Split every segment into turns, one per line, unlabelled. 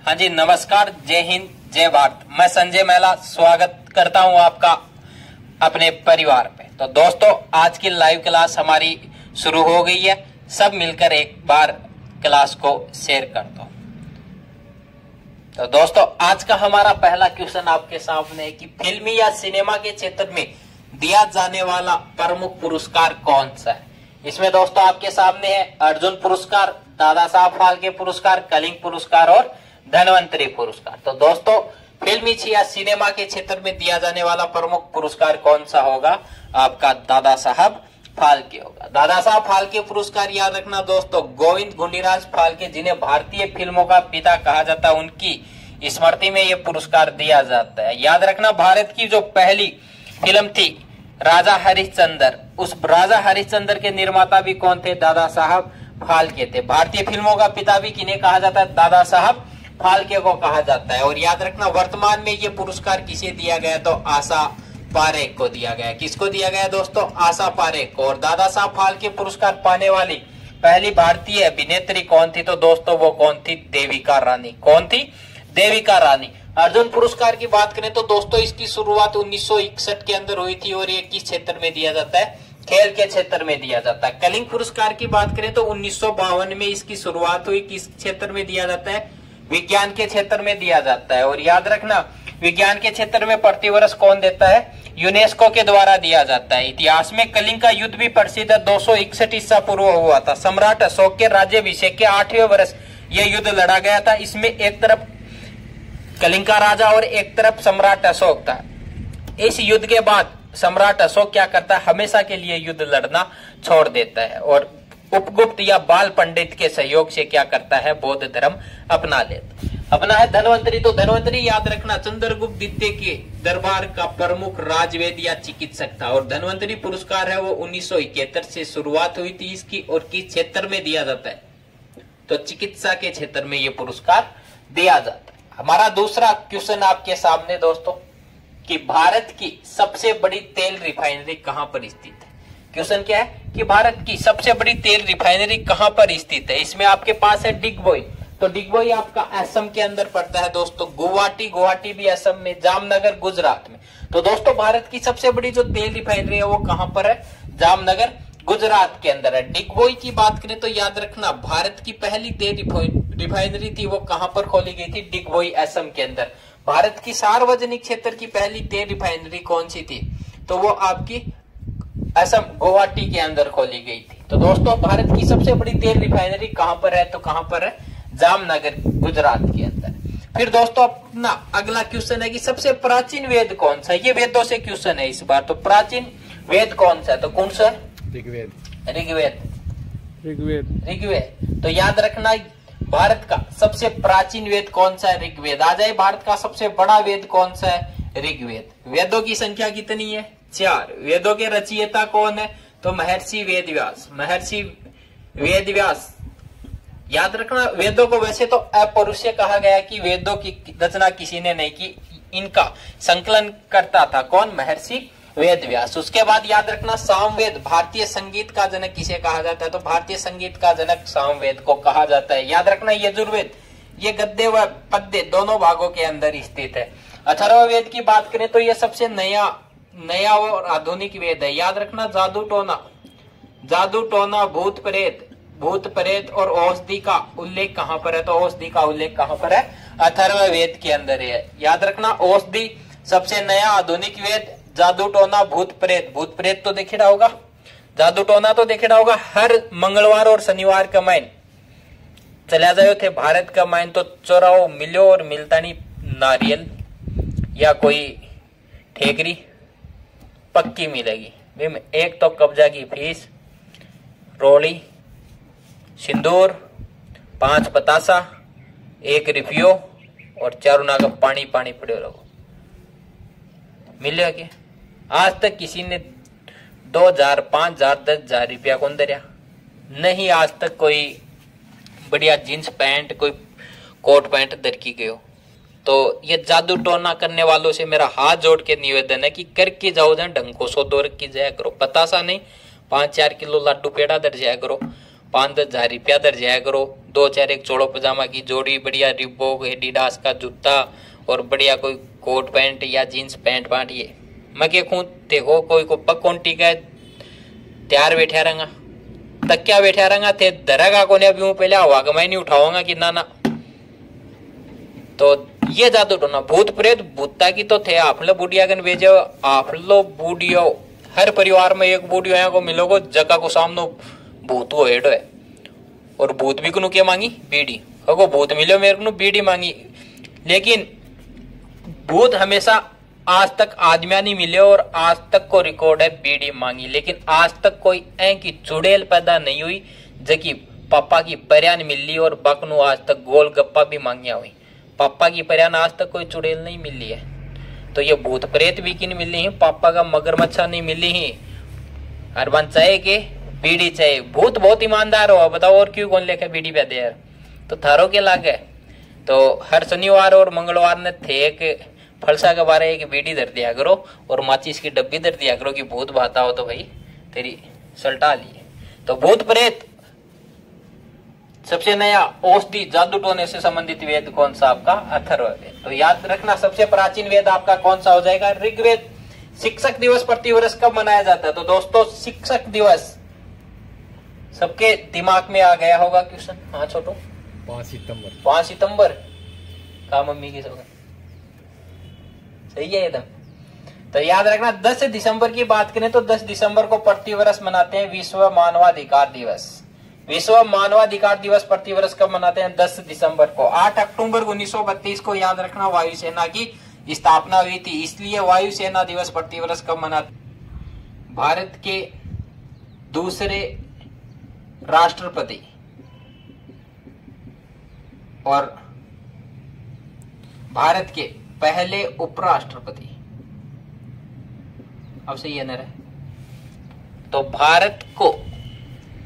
हाँ जी, नमस्कार, जय हिंद, जय भारत। मैं संजय महिला स्वागत करता हूँ आपका अपने परिवार पे। तो दोस्तों, आज की लाइव क्लास हमारी शुरू हो गई है। सब मिलकर एक बार क्लास को शेयर कर दो। तो दोस्तों, आज का हमारा पहला क्वेश्चन आपके सामने है कि फिल्मी या सिनेमा के क्षेत्र में दिया जाने वाला प्रमुख पुरस्कार कौन सा है। इसमें दोस्तों आपके सामने है अर्जुन पुरस्कार, दादा साहब फाल्के पुरस्कार, कलिंग पुरस्कार और धन्वंतरी पुरस्कार। तो दोस्तों, फिल्मी या सिनेमा के क्षेत्र में दिया जाने वाला प्रमुख पुरस्कार कौन सा होगा? आपका दादा साहब फाल्के होगा। दादा साहब फाल्के पुरस्कार याद रखना दोस्तों, गोविंद गुंडीराज फाल्के, जिन्हें भारतीय फिल्मों का पिता कहा जाता है, उनकी स्मृति में यह पुरस्कार दिया जाता है। याद रखना, भारत की जो पहली फिल्म थी राजा हरिश्चंद्र, उस राजा हरिश्चंद्र के निर्माता भी कौन थे? दादा साहब फाल्के थे। भारतीय फिल्मों का पिता भी किन्हें कहा जाता है? दादा साहब फाल्के को कहा जाता है। और याद रखना, वर्तमान में ये पुरस्कार किसे दिया गया? तो आशा पारेख को दिया गया। किसको दिया गया दोस्तों? आशा पारेख को। और दादा साहब फाल्के पुरस्कार पाने वाली पहली भारतीय अभिनेत्री कौन थी? तो दोस्तों वो कौन थी? देविका रानी। कौन थी? देविका रानी। अर्जुन पुरस्कार की बात करें तो दोस्तों इसकी शुरुआत 1961 के अंदर हुई थी और ये किस क्षेत्र में दिया जाता है? खेल के क्षेत्र में दिया जाता है। कलिंग पुरस्कार की बात करें तो 1952 में इसकी शुरुआत हुई। किस क्षेत्र में दिया जाता है? विज्ञान के क्षेत्र में दिया जाता है। और याद रखना, विज्ञान के क्षेत्र में प्रतिवर्ष कौन देता है? यूनेस्को के द्वारा दिया जाता है। इतिहास में कलिंग का युद्ध भी प्रसिद्ध है। 261 ईसा पूर्व हुआ था। सम्राट अशोक के राज्याभिषेक के 8वें वर्ष यह युद्ध लड़ा गया था। इसमें एक तरफ कलिंग का राजा और एक तरफ सम्राट अशोक था। इस युद्ध के बाद सम्राट अशोक क्या करता है? हमेशा के लिए युद्ध लड़ना छोड़ देता है और उपगुप्त या बाल पंडित के सहयोग से क्या करता है? बौद्ध धर्म अपना लेता अपना है। धन्वंतरी, तो धन्वंतरी याद रखना चंद्रगुप्त द्वितीय के दरबार का प्रमुख राजवेद या चिकित्सक था। और धन्वंतरी पुरस्कार है वो 1971 से शुरुआत हुई थी इसकी। और किस क्षेत्र में दिया जाता है? तो चिकित्सा के क्षेत्र में ये पुरस्कार दिया जाता है। हमारा दूसरा क्वेश्चन आपके सामने दोस्तों कि भारत की सबसे बड़ी तेल रिफाइनरी कहां पर स्थित है। क्वेश्चन क्या है कि भारत की सबसे बड़ी तेल रिफाइनरी कहां पर स्थित है। इसमें आपके पास है डिगबोई। तो डिगबोई आपका असम के अंदर पड़ता है दोस्तों। गुवाहाटी भी असम में, जामनगर गुजरात में। तो दोस्तों, भारत की सबसे बड़ी जो तेल रिफाइनरी है वो कहां पर है? जामनगर गुजरात के अंदर है। डिगबोई की बात करें तो याद रखना, भारत की पहली तेल रिफाइनरी थी वो कहां पर खोली गई थी? डिगबोई असम के अंदर। भारत की सार्वजनिक क्षेत्र की पहली तेल रिफाइनरी कौन सी थी? तो वो आपकी असम गुवाहाटी के अंदर खोली गई थी। तो दोस्तों, भारत की सबसे बड़ी तेल रिफाइनरी कहां पर है? तो कहां पर है? जामनगर गुजरात के अंदर। फिर दोस्तों, अपना अगला क्वेश्चन है कि सबसे प्राचीन वेद कौन सा? ये वेदों से क्वेश्चन है इस बार। तो प्राचीन वेद कौन सा है? तो कौन सा? ऋग्वेद। तो याद रखना, भारत का सबसे प्राचीन वेद कौन सा है? ऋग्वेद। आ जाए, भारत का सबसे बड़ा वेद कौन सा है? ऋग्वेद। वेदों की संख्या कितनी है? 4। वेदों के रचयिता कौन है? तो महर्षि वेदव्यास। महर्षि वेदव्यास। याद रखना, वेदों को वैसे तो अपौरुषेय कहा गया कि वेदों की रचना किसी ने नहीं की, इनका संकलन करता था कौन? महर्षि वेदव्यास। उसके बाद याद रखना, सामवेद। भारतीय संगीत का जनक किसे कहा जाता है? तो भारतीय संगीत का जनक सामवेद को कहा जाता है। याद रखना, यजुर्वेद ये गद्य व पद्य दोनों भागों के अंदर स्थित है। अथर्ववेद की बात करें तो यह सबसे नया और आधुनिक वेद है। याद रखना, जादू टोना भूत प्रेत और औषधि का उल्लेख कहां पर है? तो औषधि का उल्लेख कहां पर है? अथर्ववेद के अंदर है। याद रखना, औषधि सबसे नया आधुनिक वेद। जादू टोना भूत प्रेत तो देखे होगा, जादू टोना तो देखे होगा। हर मंगलवार और शनिवार का माइन चला जाओ थे भारत का माइन, तो चोराओ मिलो और मिलता नहीं नारियल या कोई ठेकरी पक्की मिलेगी। एक तो कब्जा की फीस, रोली, सिंदूर, 5 बतासा, 1 रिफियो और 4 नागा पानी पड़े रहो। मिलेगा क्या? आज तक किसी ने 2000, 5000, 10,000 रुपया कौन दे रहा नहीं। आज तक कोई बढ़िया जींस पैंट, कोई कोट पैंट दर की गयो। तो ये जादू टोना करने वालों से मेरा हाथ जोड़ के निवेदन है कि करके जाओ, जहाँ ढंग को 100 दो रख की जाया करो। बतासा नहीं, 5-4 किलो लड्डू पेड़ा दर जाया करो। 5-10 हजार रुपया दर जाया करो। 2-4 एक चोड़ो पजामा की जोड़ी, बढ़िया रिबॉक एडिडास का जूता और बढ़िया कोई कोट पैंट या जीन्स पैंट पाट। ये मैं क्या कहूँ, देखो कोई को पक कौंटी का तैयार बैठा रहूंगा तक क्या बैठा रहूंगा थे दरेगा को अभी हूँ पहले हवा का मैं नहीं उठाऊंगा कि ना। तो ये जादू टोना भूत प्रेत भूता की तो थे आप लो बूढ़िया गन भेजे, आप लो बूढ़ियो हर परिवार में एक बूढ़ियो यहाँ को मिलोगो जगह को सामने भूत वो हेड है। और भूत भी कुनु क्या मांगी, बीड़ी। अगो भूत मिलो मेरे को बीड़ी मांगी, लेकिन भूत हमेशा आज तक आदमिया नहीं मिले और आज तक को रिकॉर्ड है बीड़ी मांगी। लेकिन आज तक कोई ऐ की चुड़ैल पैदा नहीं हुई जबकि पापा की पर्यान मिली और बकनू आज तक गोलगप्पा भी मांगिया हुई। पापा की पर्यान आज तक कोई चुड़ैल नहीं मिली है। तो ये भूत प्रेत भी की नहीं मिली है, पापा का मगरमच्छा नहीं मिली है। हर बन चाहे के बीड़ी चाहिए। भूत बहुत ईमानदार हो, बताओ और क्यों कौन लेके बीड़ी पे दे यार। तो थारो के लागे तो हर शनिवार और मंगलवार ने थे एक फलसा के बारे एक बीड़ी धर दिया करो और माचिस की डब्बी धर दिया करो कि भूत भाता हो तो भाई तेरी सल्टा लिए। तो भूत प्रेत सबसे नया औषधि जादू टोने से संबंधित वेद कौन सा आपका, अथर्ववेद। तो याद रखना सबसे प्राचीन वेद आपका कौन सा हो जाएगा, ऋग्वेद। शिक्षक दिवस प्रतिवर्ष कब मनाया जाता है, तो दोस्तों शिक्षक दिवस सबके दिमाग में आ गया होगा क्वेश्चन। हाँ छोटू,
5 सितंबर।
5 सितंबर का मम्मी की होगा, सही है एकदम। तो याद रखना 10 दिसंबर की बात करें तो 10 दिसंबर को प्रतिवर्ष मनाते हैं विश्व मानवाधिकार दिवस। विश्व मानवाधिकार दिवस प्रतिवर्ष कब मनाते हैं, 10 दिसंबर को। 8 अक्टूबर 1932 को याद रखना वायुसेना की स्थापना हुई थी, इसलिए वायुसेना दिवस प्रतिवर्ष कब मनाते। भारत के दूसरे राष्ट्रपति और भारत के पहले उपराष्ट्रपति, अब सही है ना रे? तो भारत को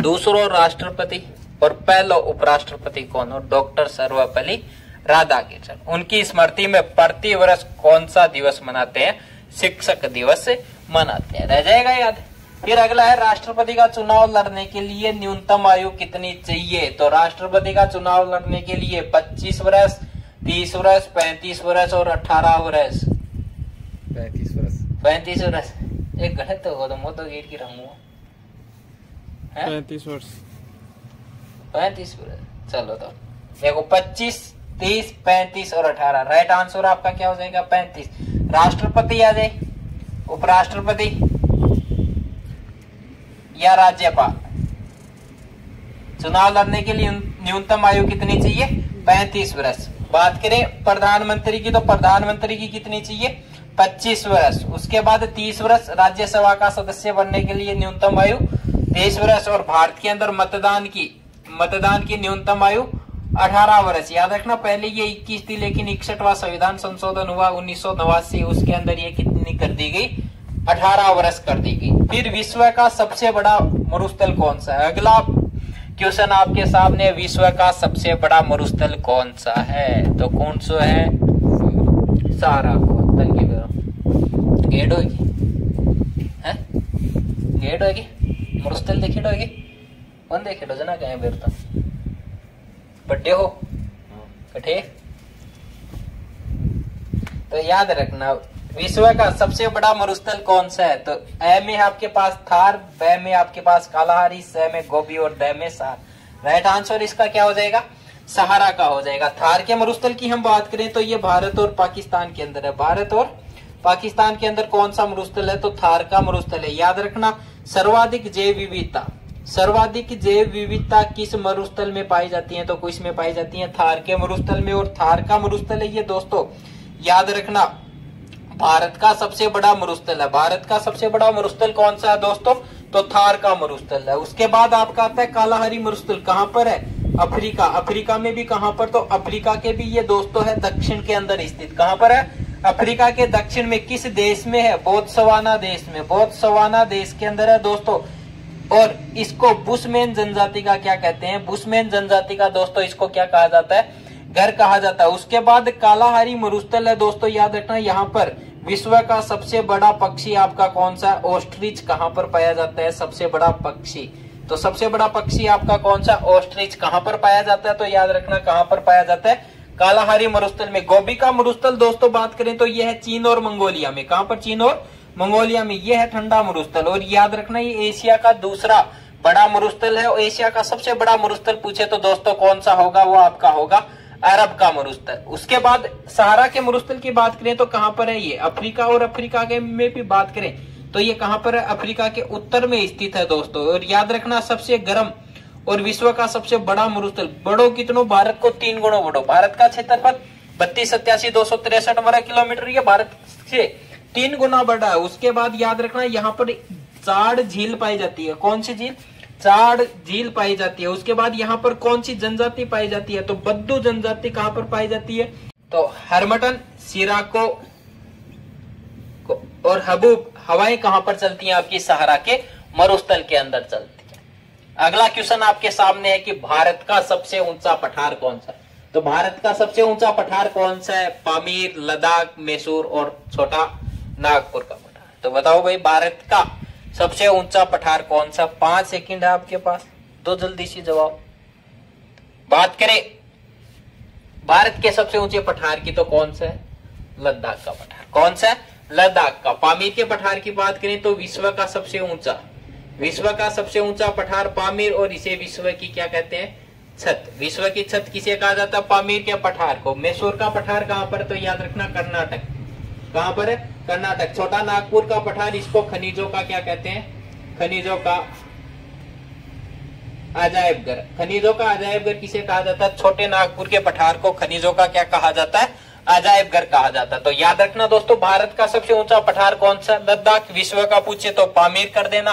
दूसरो राष्ट्रपति और पहला उपराष्ट्रपति कौन हो, डॉक्टर सर्वपल्ली राधाकृष्णन। उनकी स्मृति में प्रतिवर्ष कौन सा दिवस मनाते हैं, शिक्षक दिवस मनाते हैं। रह जाएगा याद। फिर अगला है राष्ट्रपति का चुनाव लड़ने के लिए न्यूनतम आयु कितनी चाहिए। तो राष्ट्रपति का चुनाव लड़ने के लिए 25 वर्ष, 30 वर्ष, 35 वर्ष और 18 वर्ष।
35 वर्ष।
35 वर्ष एक गलत तो होगा, तो मैं तो गिर की रहूंगा।
35 वर्ष।
35 वर्ष। चलो तो देखो 25, 30, 35 और 18। राइट आंसर आपका क्या हो जाएगा, 35। राष्ट्रपति आ जाए, उपराष्ट्रपति या राज्यपाल। चुनाव लड़ने के लिए न्यूनतम आयु कितनी चाहिए, 35 वर्ष। बात करें प्रधानमंत्री की तो प्रधानमंत्री की कितनी चाहिए, 25 वर्ष। उसके बाद 30 वर्ष। राज्यसभा का सदस्य बनने के लिए न्यूनतम आयु 23 वर्ष। और भारत के अंदर मतदान की न्यूनतम आयु 18 वर्ष। याद रखना पहले ये 21 थी, लेकिन 61वां संविधान संशोधन हुआ 1989, उसके अंदर ये कितनी कर दी गई, 18 वर्ष कर दी गई। फिर विश्व का सबसे बड़ा मरुस्थल कौन सा है, अगला क्वेश्चन आपके सामने, विश्व का सबसे बड़ा मरुस्थल कौन सा है, तो कौन सा है, सहारा। गेट होगी, गेट होगी, मरुस्थल देखे होगी, कौन देखे जना कहे बेर तो बड्डे हो कठे। तो याद रखना विश्व का सबसे बड़ा मरुस्थल कौन सा है, तो ए में आपके पास थार, ब में आपके पास कालाहारी, स में गोबी और द में सार। राइट आंसर इसका क्या हो जाएगा, सहारा का हो जाएगा। थार के मरुस्थल की हम बात करें तो ये भारत और पाकिस्तान के अंदर है। भारत और पाकिस्तान के अंदर कौन सा मरुस्थल है, तो थार का मरुस्थल है। याद रखना सर्वाधिक जैव विविधता किस मरुस्थल में पाई जाती है, तो किस में पाई जाती है, थार के मरुस्थल में। और थार का मरुस्थल है ये दोस्तों, याद रखना भारत का सबसे बड़ा मरुस्थल है। भारत का सबसे बड़ा मरुस्थल कौन सा है दोस्तों, तो थार का मरुस्थल है। उसके बाद आपका आता है कालाहारी मरुस्थल, कहां पर है, अफ्रीका। अफ्रीका में भी कहां पर, तो अफ्रीका के भी ये दोस्तों है दक्षिण के अंदर स्थित। कहां पर है, अफ्रीका के दक्षिण में। किस देश में है, बोत्सवाना देश में। बोत्सवाना देश के अंदर है दोस्तों। और इसको बुशमैन जनजाति का क्या कहते हैं, बुशमैन जनजाति का दोस्तों इसको क्या कहा जाता है, घर कहा जाता है। उसके बाद कालाहारी मरुस्थल है दोस्तों, याद रखना यहाँ पर विश्व का सबसे बड़ा पक्षी आपका कौन सा है, ऑस्ट्रिच कहाँ पर पाया जाता है, सबसे बड़ा पक्षी तो सबसे बड़ा पक्षी आपका कौन सा? ऑस्ट्रिच। कहां पर पाया जाता है? तो याद रखना कहां पर पाया जाता है? कालाहारी मरुस्थल में। गोबी का मरुस्थल दोस्तों बात करें तो यह है चीन और मंगोलिया में। कहां पर? चीन और मंगोलिया में। यह है ठंडा मरुस्थल। और याद रखना ये एशिया का दूसरा बड़ा मरुस्थल है। और एशिया का सबसे बड़ा मरुस्थल पूछे तो दोस्तों कौन सा होगा? वो आपका होगा अरब का मरुस्थल। उसके बाद सहारा के मरुस्थल की बात करें तो कहां पर है ये? अफ्रीका। और अफ्रीका के में भी बात करें तो ये कहां पर है? अफ्रीका के उत्तर में स्थित है दोस्तों। और याद रखना सबसे गर्म और विश्व का सबसे बड़ा मरुस्थल। बड़ो कितनों? भारत को 3 गुणों बड़ो। भारत का क्षेत्रफल 32,87,263 वर्ग किलोमीटर, ये भारत से 3 गुना बड़ा है। उसके बाद याद रखना यहाँ पर चाड़ झील पाई जाती है। कौन सी झील? चाड़ झील पाई जाती है। उसके बाद यहाँ पर कौन सी जनजाति पाई जाती है? तो बद्दू जनजाति कहां पर पाई जाती है? तो हरमटन, सिराको और हबूब हवाएं कहां पर चलती हैं? आपकी सहारा के मरुस्थल के अंदर चलती है। अगला क्वेश्चन आपके सामने है कि भारत का सबसे ऊंचा पठार कौन सा? तो भारत का सबसे ऊंचा पठार कौन सा है? पामीर, लद्दाख, मैसूर और छोटा नागपुर का पठार। तो बताओ भाई भारत का सबसे ऊंचा पठार कौन सा? 5 सेकंड है आपके पास, दो जल्दी से जवाब। बात करें भारत के सबसे ऊंचे पठार की तो कौन सा है? लद्दाख का पठार। कौन सा है? लद्दाख का। पामीर के पठार की बात करें तो विश्व का सबसे ऊंचा पठार पामीर। और इसे विश्व की क्या कहते हैं? छत। विश्व की छत किसे कहा जाता है? पामीर के पठार को। मैसूर का पठार कहां पर? तो याद रखना कर्नाटक। कहां पर है? कर्नाटक। छोटा नागपुर का पठार, इसको खनिजों का क्या कहते हैं? खनिजों का अजायब घर। खनिजों का अजायब घर किसे कहा जाता है? छोटे नागपुर के पठार को खनिजों का क्या कहा जाता है? अजायब घर कहा जाता है। तो याद रखना दोस्तों भारत का सबसे ऊंचा पठार कौन सा? लद्दाख। विश्व का पूछे तो पामीर कर देना।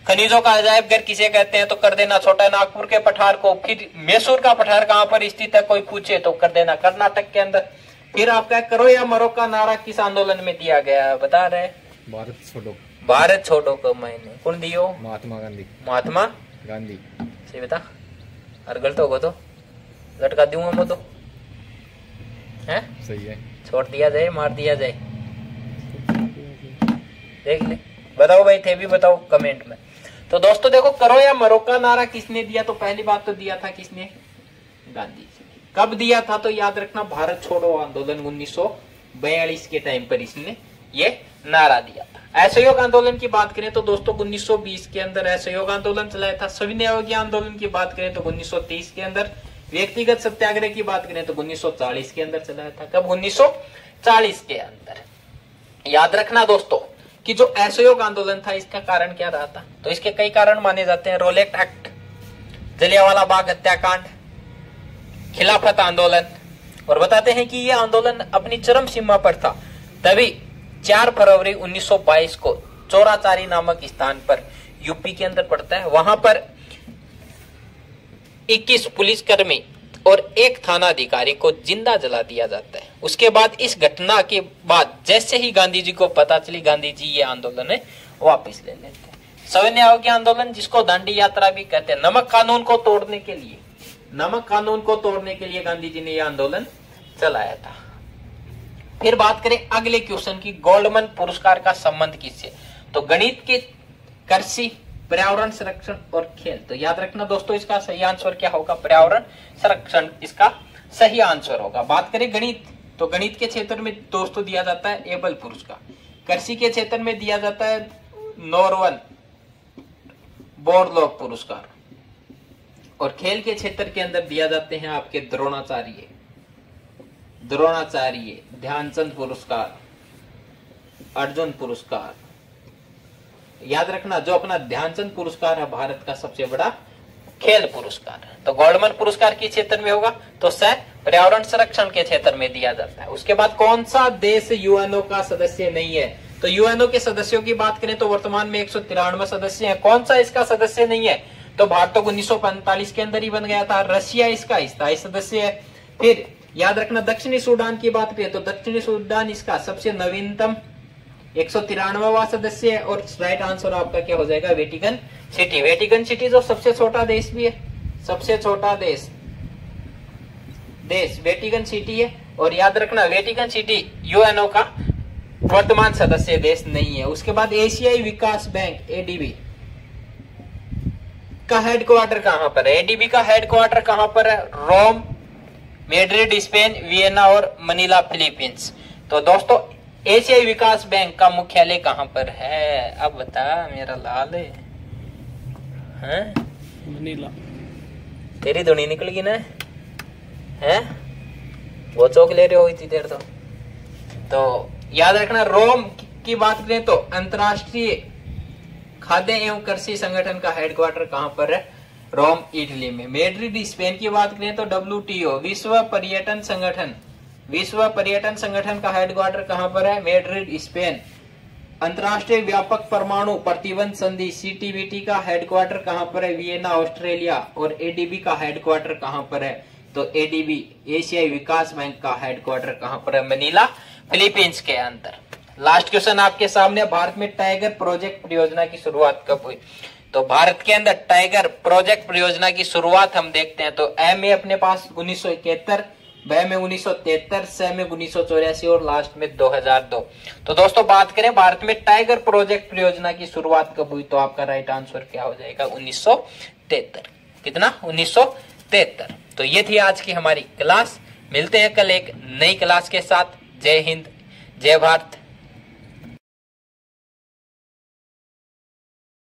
खनिजों का अजायब घर किसे कहते हैं? तो कर देना छोटा नागपुर के पठार को। फिर मैसूर का पठार कहां पर स्थित है? कोई पूछे तो कर देना कर्नाटक के अंदर। फिर आपका करो या मरो का नारा किस आंदोलन में दिया गया? बता रहे?
भारत छोड़ो।
भारत छोड़ो को मैंने कौन दियो?
महात्मा गांधी।
महात्मा
गांधी।
सही बता। और गलत होगा तो लटका दूंगा मैं तो है?
सही है।
छोड़ दिया जाए, मार दिया जाए, देख ले। बताओ भाई, थे भी बताओ कमेंट में। तो दोस्तों देखो, करो या मरो का नारा किसने दिया? तो पहली बात तो दिया था किसने? गांधी जी। कब दिया था? तो याद रखना भारत छोड़ो आंदोलन 1942 के टाइम पर इसने ये नारा दिया था। असहयोग आंदोलन की बात करें तो दोस्तों 1920 के अंदर असहयोग आंदोलन चलाया था। सविनय अवज्ञा आंदोलन की बात करें तो 1930 के अंदर। व्यक्तिगत सत्याग्रह की बात करें तो 1940 के अंदर चलाया था। कब? 1940 के अंदर। याद रखना दोस्तों कि जो असहयोग आंदोलन था इसका कारण क्या रहा था? तो इसके कई कारण माने जाते हैं। रोलेट एक्ट, जलियांवाला बाग हत्याकांड, खिलाफत आंदोलन। और बताते हैं कि यह आंदोलन अपनी चरम सीमा पर था। तभी 4 फरवरी 1922 को चौराचारी नामक स्थान पर, यूपी के अंदर पड़ता है, वहां पर 21 पुलिसकर्मी और 1 थाना अधिकारी को जिंदा जला दिया जाता है। उसके बाद इस घटना के बाद जैसे ही गांधी जी को पता चली, गांधी जी ये आंदोलन है वापस ले लेते हैं। सविनय अवज्ञा आंदोलन, जिसको दांडी यात्रा भी कहते हैं, नमक कानून को तोड़ने के लिए, गांधी जी ने यह आंदोलन चलाया था। फिर बात करें अगले क्वेश्चन की, गोल्डमैन पुरस्कार का संबंध किससे? तो गणित के, कृषि, पर्यावरण संरक्षण और खेल। तो याद रखना दोस्तों इसका सही आंसर क्या होगा? पर्यावरण संरक्षण इसका सही आंसर होगा। बात करें गणित, तो गणित के क्षेत्र में दोस्तों दिया जाता है एबल पुरस्कार। कृषि के क्षेत्र में दिया जाता है नॉर्मन बोरलॉग पुरस्कार। और खेल के क्षेत्र के अंदर दिया जाते हैं आपके द्रोणाचार्य, ध्यानचंद पुरस्कार, अर्जुन पुरस्कार। याद रखना जो अपना ध्यानचंद पुरस्कार है भारत का सबसे बड़ा खेल पुरस्कार है। तो गोल्डमैन पुरस्कार के क्षेत्र में होगा तो पर्यावरण संरक्षण के क्षेत्र में दिया जाता है। उसके बाद कौन सा देश यूएनओ का सदस्य नहीं है? तो यूएनओ के सदस्यों की बात करें तो वर्तमान में 193 सदस्य हैं। कौन सा इसका सदस्य नहीं है? तो भारत तो 1945 के अंदर ही बन गया था। रशिया इसका स्थायी सदस्य है। फिर याद रखना दक्षिणी सूडान की बात करें तो दक्षिणी सूडान इसका सबसे नवीनतम 193वां सदस्य है। और राइट आंसर आपका क्या हो जाएगा? Vatican city. वेटिकन सिटी जो सबसे छोटा देश भी है, सबसे छोटा देश वेटिकन सिटी है। और याद रखना वेटिकन सिटी यूएनओ का वर्तमान सदस्य देश नहीं है। उसके बाद एशियाई विकास बैंक एडीबी, का हेडक्वार्टर कहां पर है? एडीबी का हेडक्वार्टर कहां पर है? रोम, मैड्रिड स्पेन, वियना और मनीला फिलीपींस। तो दोस्तों एशियाई विकास बैंक का मुख्यालय कहां पर है? अब बता मेरा लाल है
मनीला।
तेरी धुनी निकल गई ना है? वो चौक ले रहे हो इतनी देर तो याद रखना। रोम की बात करें तो अंतरराष्ट्रीय खाद्य एवं कृषि संगठन का हेडक्वार्टर कहां पर है? रोम इटली में। मैड्रिड स्पेन की बात करें तो WTO विश्व पर्यटन संगठन का हेडक्वार्टर कहां पर है? Madrid Spain. अंतरराष्ट्रीय व्यापक परमाणु प्रतिबंध संधि CTBT का हेडक्वार्टर कहां पर है? Vienna Australia. और एडीबी का हेडक्वार्टर कहां पर है? तो एडीबी एशियाई विकास बैंक का हेडक्वार्टर कहां पर है? मनीला फिलीपींस के अंदर। लास्ट क्वेश्चन आपके सामने, भारत में टाइगर प्रोजेक्ट परियोजना की शुरुआत कब हुई? तो भारत के अंदर टाइगर प्रोजेक्ट परियोजना की शुरुआत हम देखते हैं तो ए में अपने पास 1971, ब में 1973, स में 1984 और लास्ट में 2002। तो दोस्तों बात करें भारत में टाइगर प्रोजेक्ट परियोजना की शुरुआत कब हुई तो आपका राइट आंसर क्या हो जाएगा? 1973। कितना? 1973। तो ये थी आज की हमारी क्लास। मिलते हैं कल एक नई क्लास के साथ। जय हिंद, जय भारत,